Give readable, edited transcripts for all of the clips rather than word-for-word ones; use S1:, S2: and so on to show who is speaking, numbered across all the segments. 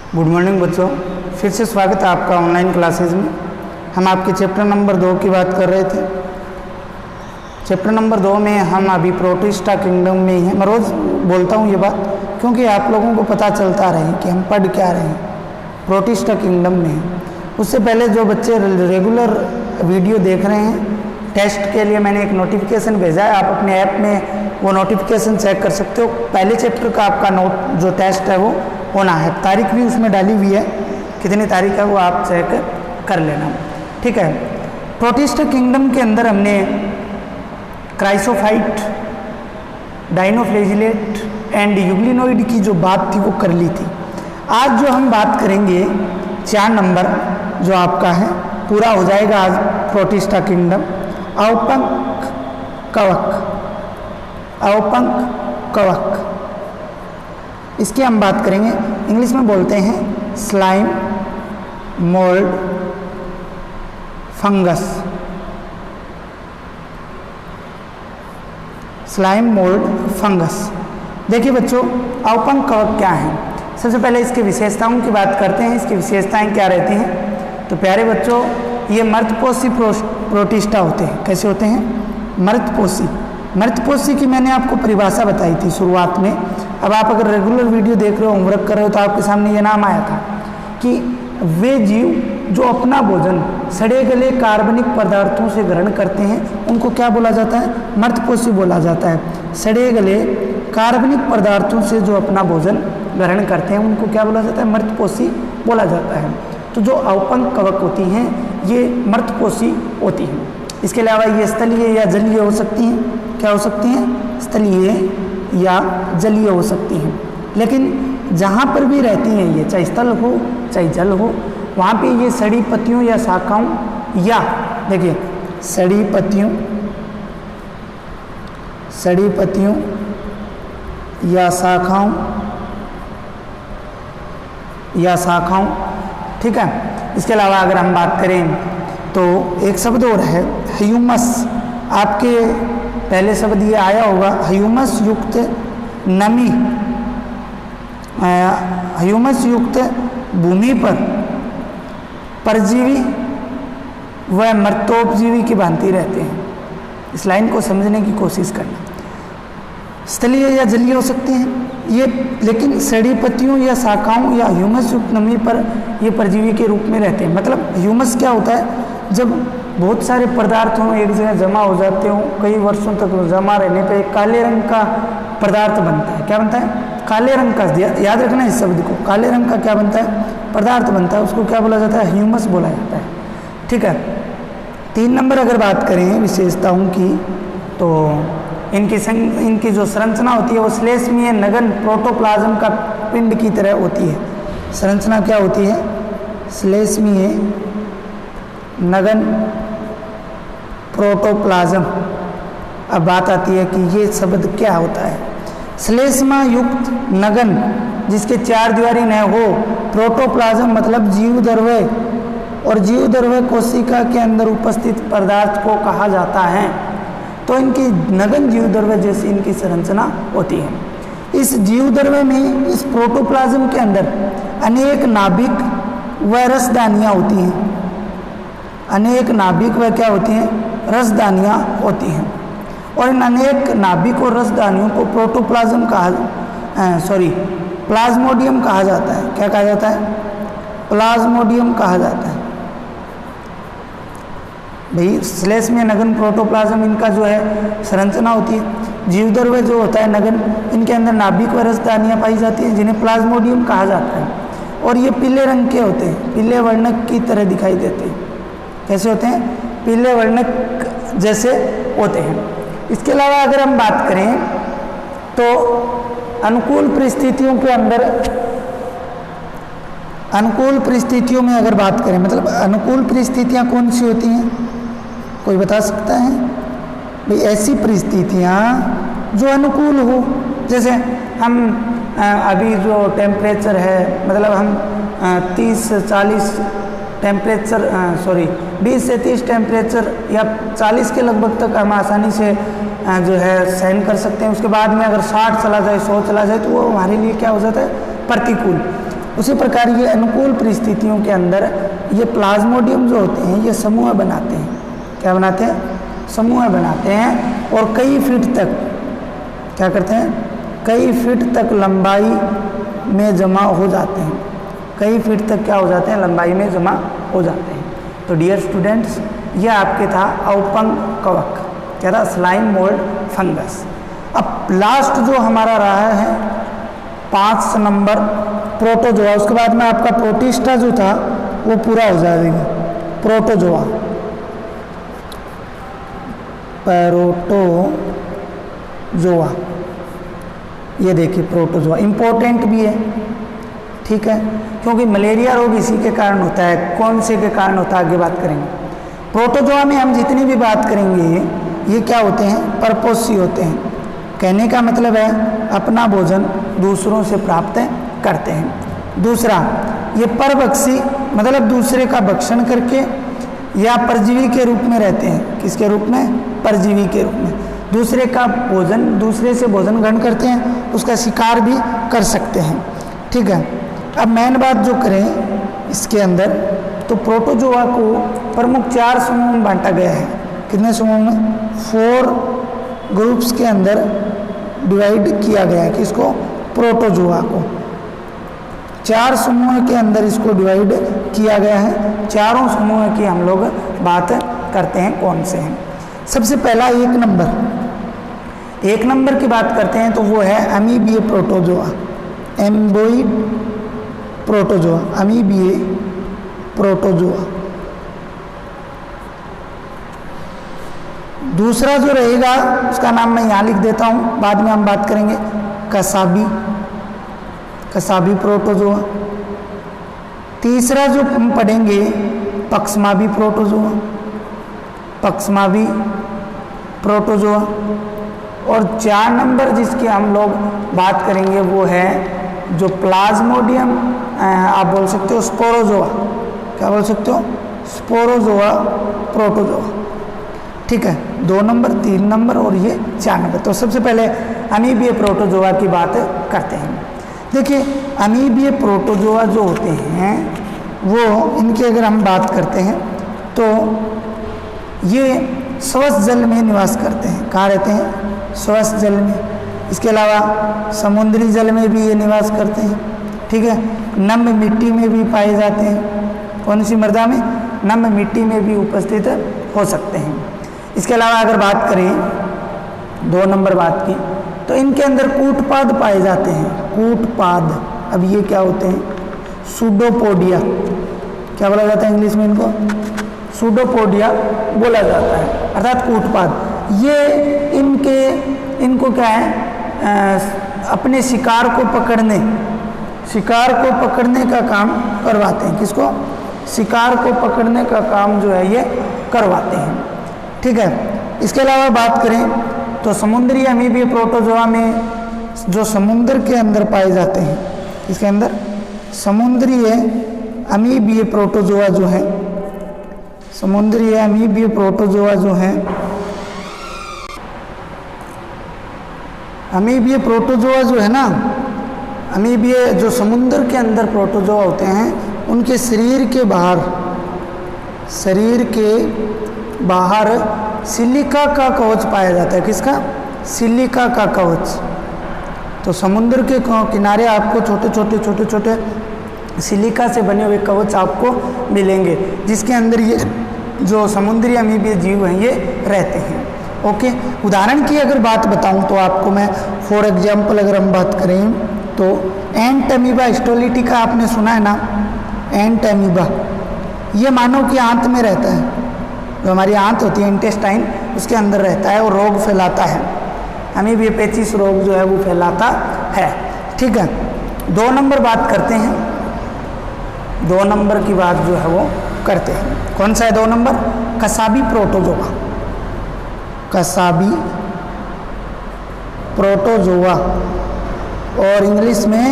S1: Good morning बच्चों, फिर से स्वागत है आपका ऑनलाइन क्लासेस में। हम आपके चैप्टर नंबर 2 की बात कर रहे थे। चैप्टर नंबर 2 में हम अभी प्रोटिस्टा किंगडम में ही हैं। मैं रोज़ बोलता हूँ ये बात क्योंकि आप लोगों को पता चलता रहे कि हम पढ़ क्या रहे हैं। प्रोटिस्टा किंगडम में हैं। उससे पहले जो बच्चे रेगुलर वीडियो देख रहे हैं, टेस्ट के लिए मैंने एक नोटिफिकेशन भेजा है, आप अपने ऐप में वो नोटिफिकेशन चेक कर सकते हो। पहले चैप्टर का आपका नोट जो टेस्ट है वो होना है, तारीख भी उसमें डाली हुई है, कितनी तारीख है वो आप चेक कर लेना, ठीक है। प्रोटिस्टा किंगडम के अंदर हमने क्राइसोफाइट, डाइनोफ्लैजिलेट एंड यूग्लिनोइड की जो बात थी वो कर ली थी। आज जो हम बात करेंगे 4 नंबर जो आपका है पूरा हो जाएगा आज। प्रोटिस्टा किंगडम, अवपंक कवक, अवपंक कवक, इसकी हम बात करेंगे। इंग्लिश में बोलते हैं slime, mould, fungus. Slime, mould, fungus. देखिए बच्चों, अवपंक कवक क्या है। सबसे पहले इसकी विशेषताओं की बात करते हैं। इसकी विशेषताएं क्या रहती हैं। तो प्यारे बच्चों, ये मर्दपोषी प्रोटिस्टा होते हैं। कैसे होते हैं? मर्दपोषी। मर्दपोषी की मैंने आपको परिभाषा बताई थी शुरुआत में। अब आप अगर रेगुलर वीडियो देख रहे हो, होमवर्क कर रहे हो, तो आपके सामने ये नाम आया था कि वे जीव जो अपना भोजन सड़े गले कार्बनिक पदार्थों से ग्रहण करते हैं उनको क्या बोला जाता है? मर्दपोषी बोला जाता है। सड़े गले कार्बनिक पदार्थों से जो अपना भोजन ग्रहण करते हैं उनको क्या बोला जाता है? मर्दपोषी बोला जाता है। तो जो अवपंक कवक होती हैं ये मर्दपोषी होती हैं। इसके अलावा ये स्थलीय या जलीय हो सकती हैं। क्या हो सकती हैं? स्थलीय या जलीय हो सकती हैं। लेकिन जहाँ पर भी रहती हैं ये, चाहे स्थल हो चाहे जल हो, वहाँ पे ये सड़ी पत्तियों या शाखाओं या देखिए सड़ी पत्तियों या शाखाओं, ठीक है। इसके अलावा अगर हम बात करें तो एक शब्द और है ह्यूमस। आपके पहले शब्द ये आया होगा, ह्यूमस युक्त नमी। ह्यूमस युक्त भूमि पर परजीवी व मृतोपजीवी की भांति रहते हैं। इस लाइन को समझने की कोशिश करना। स्थलीय या जलीय हो सकते हैं ये, लेकिन सड़ी पत्तियों या शाखाओं या ह्यूमस युक्त नमी पर ये परजीवी के रूप में रहते हैं। मतलब ह्यूमस क्या होता है? जब बहुत सारे पदार्थ हों, एक जगह जमा हो जाते हों, कई वर्षों तक जमा रहने पर एक काले रंग का पदार्थ बनता है। क्या बनता है? काले रंग का। याद रखना इस शब्द को, काले रंग का क्या बनता है? पदार्थ बनता है। उसको क्या बोला जाता है? ह्यूमस बोला जाता है, ठीक है। 3 नंबर अगर बात करें विशेषताओं की, तो इनकी जो संरचना होती है वो श्लेष्मीय नगन प्रोटोप्लाज्म का पिंड की तरह होती है। संरचना क्या होती है? श्लेष्मीय नगन प्रोटोप्लाज्म। अब बात आती है कि ये शब्द क्या होता है। श्लेष्मा युक्त नगन जिसके 4 दीवारी न हो, प्रोटोप्लाज्म मतलब जीवद्रव्य, और जीवद्रव्य कोशिका के अंदर उपस्थित पदार्थ को कहा जाता है। तो इनकी नगन जीवद्रव्य जैसी इनकी संरचना होती है। इस जीवद्रव्य में, इस प्रोटोप्लाज्म के अंदर अनेक नाभिक व रसदानियाँ होती हैं। अनेक नाभिक व क्या होती हैं? रसदानियाँ होती हैं। और इन अनेक नाभिक और रसदानियों को प्रोटोप्लाज्म प्लाज्मोडियम कहा जाता है। क्या कहा जाता है? प्लाज्मोडियम कहा जाता है। भाई श्लेष में नगन प्रोटोप्लाज्म इनका जो है संरचना होती है। जीवद्रव्य जो होता है नगन, इनके अंदर नाभिक व रसदानियाँ पाई जाती हैं जिन्हें प्लाज्मोडियम कहा जाता है। और ये पीले रंग के होते हैं, पीले वर्णक की तरह दिखाई देते हैं। कैसे होते हैं? पीले वर्णक जैसे होते हैं। इसके अलावा अगर हम बात करें तो अनुकूल परिस्थितियों के अंदर, अनुकूल परिस्थितियों में अगर बात करें, मतलब अनुकूल परिस्थितियाँ कौन सी होती हैं? कोई बता सकता है? भाई ऐसी परिस्थितियाँ जो अनुकूल हो। जैसे हम अभी जो टेम्परेचर है, मतलब हम 30 से 40 टेम्परेचर 20 से 30 टेम्परेचर या 40 के लगभग तक हम आसानी से जो है सहन कर सकते हैं। उसके बाद में अगर 60 चला जाए, 100 चला जाए, तो वो हमारे लिए क्या हो जाता है? प्रतिकूल। उसी प्रकार ये अनुकूल परिस्थितियों के अंदर ये प्लाज्मोडियम जो होते हैं ये समूह बनाते हैं। क्या बनाते हैं? समूह बनाते हैं और कई फीट तक क्या करते हैं? कई फीट तक लंबाई में जमा हो जाते हैं। कई फीट तक क्या हो जाते हैं? लंबाई में जमा हो जाते हैं। तो डियर स्टूडेंट्स, ये आपके था औपंग कवक, क्या था? Slime mould fungus. अब लास्ट जो हमारा रहा है 5 नंबर प्रोटोजोआ, उसके बाद में आपका प्रोटिस्टा जो था वो पूरा हो जाएगा। प्रोटोजोआ, प्रोटोजोआ, ये देखिए प्रोटोजोआ इंपॉर्टेंट भी है, ठीक है, क्योंकि मलेरिया रोग इसी के कारण होता है। कौन से के कारण होता है आगे बात करेंगे। प्रोटोजोआ में हम जितनी भी बात करेंगे ये क्या होते हैं? परपोषी होते हैं। कहने का मतलब है अपना भोजन दूसरों से प्राप्त करते हैं। दूसरा, ये परभक्षी मतलब दूसरे का भक्षण करके या परजीवी के रूप में रहते हैं। किसके रूप में? परजीवी के रूप में। दूसरे का भोजन, दूसरे से भोजन ग्रहण करते हैं, उसका शिकार भी कर सकते हैं, ठीक है। अब मेन बात जो करें इसके अंदर, तो प्रोटोजोआ को प्रमुख 4 समूह में बांटा गया है। कितने समूह में? 4 ग्रुप्स के अंदर डिवाइड किया गया है। किसको? प्रोटोजोआ को 4 समूह के अंदर इसको डिवाइड किया गया है। चारों समूह की हम लोग बात करते हैं कौन से हैं। सबसे पहला 1 नंबर की बात करते हैं तो वो है अमीबिए प्रोटोजोआ, एम्बोइड प्रोटोजोआ, अमीबिए प्रोटोजोआ। दूसरा जो रहेगा उसका नाम मैं यहाँ लिख देता हूँ, बाद में हम बात करेंगे, कसाबी प्रोटोजोआ। तीसरा जो हम पढ़ेंगे पक्समाबी प्रोटोजोआ। और 4 नंबर जिसके हम लोग बात करेंगे वो है जो प्लाज्मोडियम, आप बोल सकते हो स्पोरोजोआ। क्या बोल सकते हो? स्पोरोजोआ प्रोटोजोआ, ठीक है। 2 नंबर, 3 नंबर और ये 4 नंबर। तो सबसे पहले अमीबिए प्रोटोजोआ की बात करते हैं। देखिए अमीबिए प्रोटोजोआ जो होते हैं वो, इनकी अगर हम बात करते हैं तो ये स्वच्छ जल में निवास करते हैं। कहाँ रहते हैं? स्वच्छ जल में। इसके अलावा समुद्री जल में भी ये निवास करते हैं, ठीक है। नम मिट्टी में भी पाए जाते हैं। कौन सी मृदा में? नम मिट्टी में भी उपस्थित हो सकते हैं। इसके अलावा अगर बात करें 2 नंबर बात की, तो इनके अंदर कूटपाद पाए जाते हैं। कूटपाद, अब ये क्या होते हैं? सूडोपोडिया। क्या बोला जाता है इंग्लिश में इनको? सूडोपोडिया बोला जाता है, अर्थात कूटपाद। ये इनको क्या है? अपने शिकार को पकड़ने का काम करवाते हैं। किसको? शिकार को पकड़ने का काम जो है ये करवाते हैं, ठीक है। इसके अलावा बात करें तो समुद्री अमीबिए प्रोटोजोआ में जो समुद्र के अंदर पाए जाते हैं, इसके अंदर समुद्री अमीबिए प्रोटोजोआ जो है, समुद्री अमीबिए प्रोटोजोआ जो है, अमीबिए प्रोटोजोआ जो है ना, अमीबिए जो समुद्र के अंदर प्रोटोजोआ होते हैं उनके शरीर के बाहर सिलिका का कवच पाया जाता है। किसका? सिलिका का कवच। तो समुद्र के किनारे आपको छोटे छोटे सिलिका से बने हुए कवच आपको मिलेंगे, जिसके अंदर ये जो समुद्री अमीबिए जीव हैं ये रहते हैं, ओके। उदाहरण की अगर बात बताऊं तो आपको मैं, फॉर एग्जाम्पल अगर हम बात करें तो एंट अमीबा स्टोलिटिका आपने सुना है ना? एंट अमीबा ये मानव की आंत में रहता है। जो हमारी आंत होती है इंटेस्टाइन, उसके अंदर रहता है और रोग फैलाता है। अमीबिया पेचिस रोग जो है वो फैलाता है, ठीक है। 2 नंबर बात करते हैं, 2 नंबर की बात जो है वो करते हैं। कौन सा है 2 नंबर? कसाबी प्रोटोजोआ। कसाबी प्रोटोजोआ और इंग्लिश में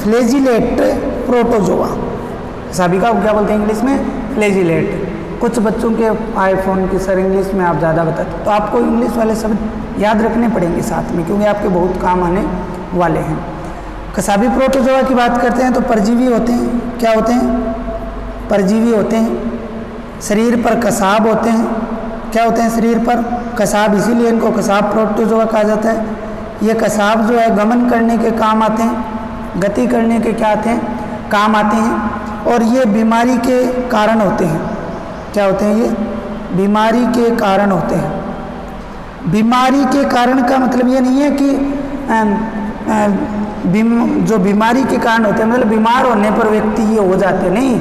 S1: फ्लैजिलेट प्रोटोजोआ। कसाबी का क्या बोलते हैं इंग्लिश में? फ्लैजिलेट। कुछ बच्चों के आईफोन की सर इंग्लिश में आप ज़्यादा बताते, तो आपको इंग्लिश वाले शब्द याद रखने पड़ेंगे साथ में, क्योंकि आपके बहुत काम आने वाले हैं। कसाबी प्रोटोजोआ की बात करते हैं तो परजीवी होते हैं। क्या होते हैं? परजीवी होते हैं। शरीर पर कसाब होते हैं। क्या होते हैं? शरीर पर कसाब, इसीलिए इनको कसाब प्रोटोजोआ कहा जाता है। ये कसाब जो है गमन करने के काम आते हैं, गति करने के क्या आते हैं? काम आते हैं। और ये बीमारी के कारण होते हैं। क्या होते हैं? ये बीमारी के कारण होते हैं। बीमारी के कारण का मतलब ये नहीं है कि जो बीमारी के कारण होते हैं मतलब बीमार होने पर व्यक्ति ये हो जाते हैं, नहीं,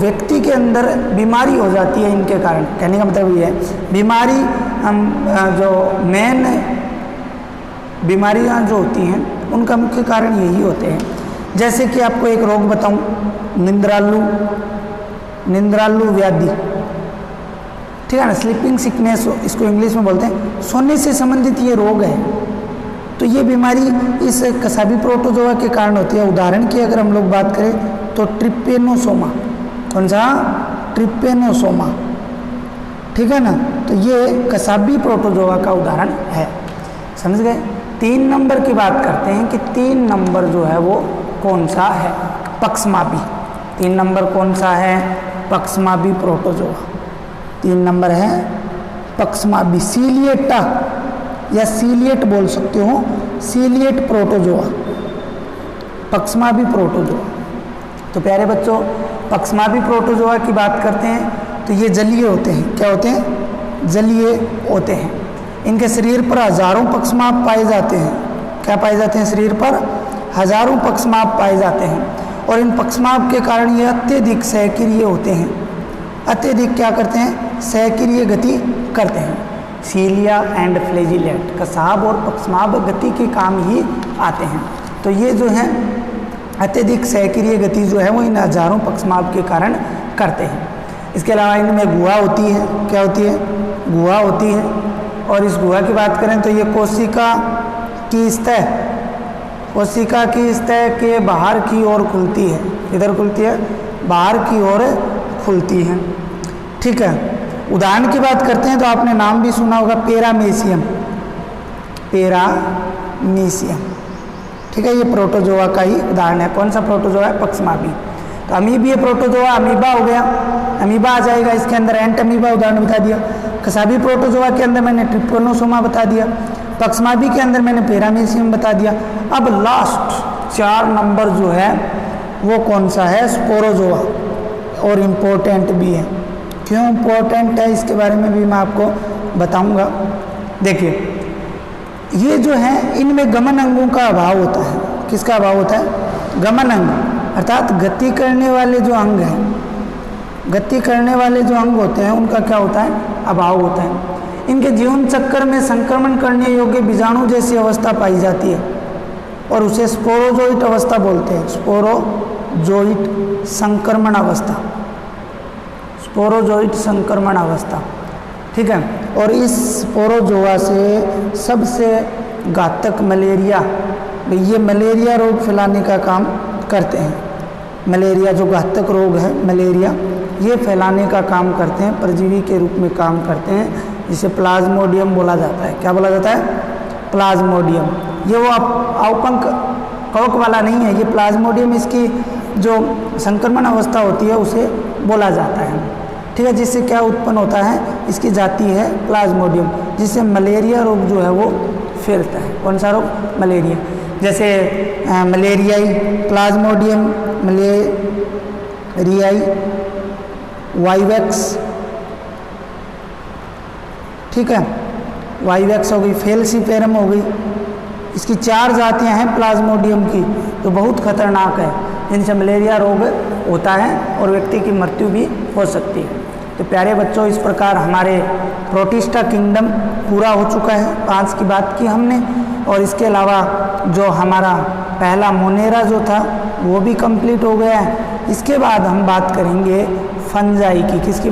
S1: व्यक्ति के अंदर बीमारी हो जाती है इनके कारण। कहने का मतलब ये है बीमारी जो मेन बीमारियां जो होती हैं उनका मुख्य कारण यही होते हैं। जैसे कि आपको एक रोग बताऊं, निंद्रालु व्याधि, ठीक है ना, स्लीपिंग सिकनेस इसको इंग्लिश में बोलते हैं। सोने से संबंधित ये रोग है, तो ये बीमारी इस कसाबी प्रोटोजोआ के कारण होती है। उदाहरण की अगर हम लोग बात करें तो ट्रिपेनोसोमा, कौन सा? ट्रिपेनोसोमा, ठीक है ना, तो ये कसाबी प्रोटोजोआ का उदाहरण है। समझ गए? 3 नंबर की बात करते हैं कि 3 नंबर जो है वो कौन सा है? पक्षमापी। 3 नंबर कौन सा है? पक्षमापी प्रोटोजोआ। 3 नंबर है पक्षमापी, सीलिएटा या सीलिएट बोल सकते हो, सीलिएट प्रोटोजोआ, पक्षमापी प्रोटोजोआ। तो प्यारे बच्चों, पक्षमापी प्रोटोजोआ की बात करते हैं तो ये जलीय होते हैं। क्या होते हैं? जलीय होते हैं। इनके शरीर पर हजारों पक्षमाप पाए जाते हैं। क्या पाए जाते हैं? शरीर पर हजारों पक्षमाप पाए जाते हैं। और इन पक्षमाप के कारण ये अत्यधिक सहक्रिय होते हैं। अत्यधिक क्या करते हैं? सहक्रिय गति करते हैं। सीलिया एंड फ्लैजिलेट, कसाब और पक्षमाप गति के काम ही आते हैं। तो ये जो है अत्यधिक सहक्रिय गति जो है वो इन हजारों पक्षमाप के कारण करते हैं। इसके अलावा इनमें गुहा होती है। क्या होती है? गुहा होती है। और इस गुहा की बात करें तो ये कोशिका की सतह, कोशिका की सतह के बाहर की ओर खुलती है। इधर खुलती है, बाहर की ओर खुलती है, ठीक है। उदाहरण की बात करते हैं तो आपने नाम भी सुना होगा, पेरामीशियम, पेरामीशियम, ठीक है। ये प्रोटोजोआ का ही उदाहरण है। कौन सा प्रोटोजोआ है? पक्षमापी। तो अमीबीय प्रोटोजोआ अमीबा हो गया, अमीबा आ जाएगा इसके अंदर। एंट अमीबा उदाहरण बता दिया। कसाबी प्रोटोजोआ के अंदर मैंने ट्रिपेनोसोमा बता दिया। पक्षमापी के अंदर मैंने पेरामीशियम बता दिया। अब लास्ट 4 नंबर जो है वो कौन सा है? स्पोरोजोआ। और इम्पोर्टेंट भी है। क्यों इम्पोर्टेंट है इसके बारे में भी मैं आपको बताऊंगा। देखिए, ये जो है इनमें गमन अंगों का अभाव होता है। किसका अभाव होता है? गमन अंग, अर्थात गति करने वाले जो अंग हैं, गति करने वाले जो अंग होते हैं उनका क्या होता है? अभाव होता है। इनके जीवन चक्र में संक्रमण करने योग्य बीजाणु जैसी अवस्था पाई जाती है और उसे स्पोरोजोइट अवस्था बोलते हैं। स्पोरोजोइट संक्रमण अवस्था, स्पोरोजोइट संक्रमण अवस्था, ठीक है। और इस स्पोरोजोआ से सबसे घातक मलेरिया, ये मलेरिया रोग फैलाने का काम करते हैं। मलेरिया जो घातक रोग है मलेरिया, ये फैलाने का काम करते हैं, परजीवी के रूप में काम करते हैं, जिसे प्लाज्मोडियम बोला जाता है। क्या बोला जाता है? प्लाज्मोडियम। ये वो अवपंक कवक वाला नहीं है, ये प्लाज्मोडियम इसकी जो संक्रमण अवस्था होती है उसे बोला जाता है, ठीक है। जिससे क्या उत्पन्न होता है? इसकी जाति है प्लाज्मोडियम, जिससे मलेरिया रोग जो है वो फैलता है। कौन सा रोग? मलेरिया। जैसे मलेरियाई, प्लाज्मोडियम मलेरियाई, वाइवेक्स, ठीक है, वाइवेक्स हो गई, फेल्सीफेरम हो गई। इसकी 4 जातियां हैं प्लाज्मोडियम की, जो बहुत खतरनाक है, जिनसे मलेरिया रोग होता है और व्यक्ति की मृत्यु भी हो सकती है। तो प्यारे बच्चों, इस प्रकार हमारे प्रोटिस्टा किंगडम पूरा हो चुका है। 5 की बात की हमने, और इसके अलावा जो हमारा पहला मोनेरा जो था वो भी कंप्लीट हो गया है। इसके बाद हम बात करेंगे फंजाई की। किसकी बात?